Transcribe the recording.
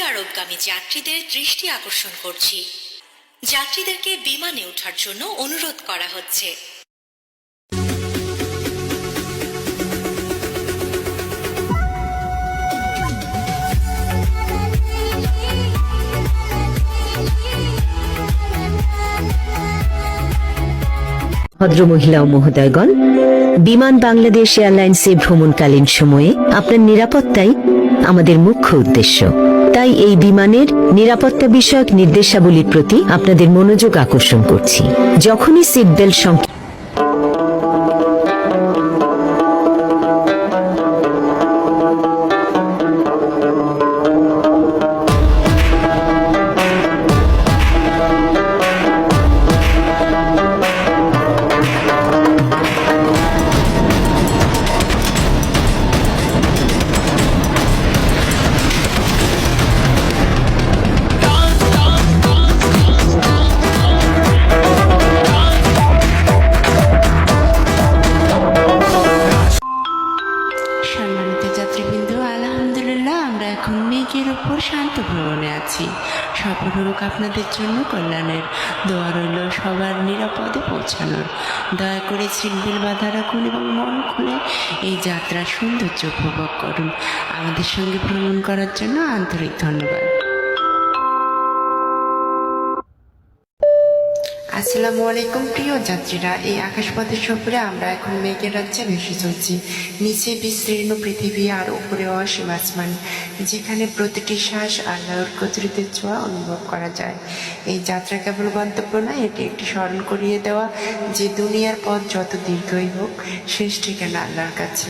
আরবগামী যাত্রীদের দৃষ্টি আকর্ষণ করছি। যাত্রীদেরকে বিমানে ওঠার জন্য অনুরোধ করা হচ্ছে। ভদ্রমহিলা ও মহোদয়গণ, বিমান বাংলাদেশ এয়ারলাইন্সে ভ্রমণকালীন সময়ে আপনার নিরাপত্তাই আমাদের মুখ্য উদ্দেশ্য। তাই এই বিমানের নিরাপত্তা বিষয়ক নির্দেশাবলীর প্রতি আপনাদের মনোযোগ আকর্ষণ করছি। যখনই সিট বেল্ট সম্মানিত যাত্রীবৃন্দ, আলহামদুলিল্লাহ আমরা এখন মেঘের উপর শান্ত ভ্রমণে আছি। সফর হোক আপনাদের জন্য কল্যাণের। দোয়া রইল সবার নিরাপদে পৌঁছানোর। দয়া করে সিটবেল বাঁধা রাখুন এবং মন খুলে এই যাত্রার সৌন্দর্য উপভোগ করুন। আমাদের সঙ্গে ভ্রমণ করার জন্য আন্তরিক ধন্যবাদ। আসসালামু আলাইকুম প্রিয় যাত্রীরা, এই আকাশপথের সফরে আমরা এখন মেঘের রাজ্যে ভেসে চলছি। নিচে বিস্তীর্ণ পৃথিবী আর উপরে অসীম আসমান, যেখানে প্রতিটি শ্বাস আল্লাহর কুদরতের ছোঁয়া অনুভব করা যায়। এই যাত্রা কেবল গন্তব্য নয়, এটি একটি স্মরণ করিয়ে দেওয়া যে দুনিয়ার পথ যত দীর্ঘই হোক, শেষ ঠিকানা আল্লাহর কাছে।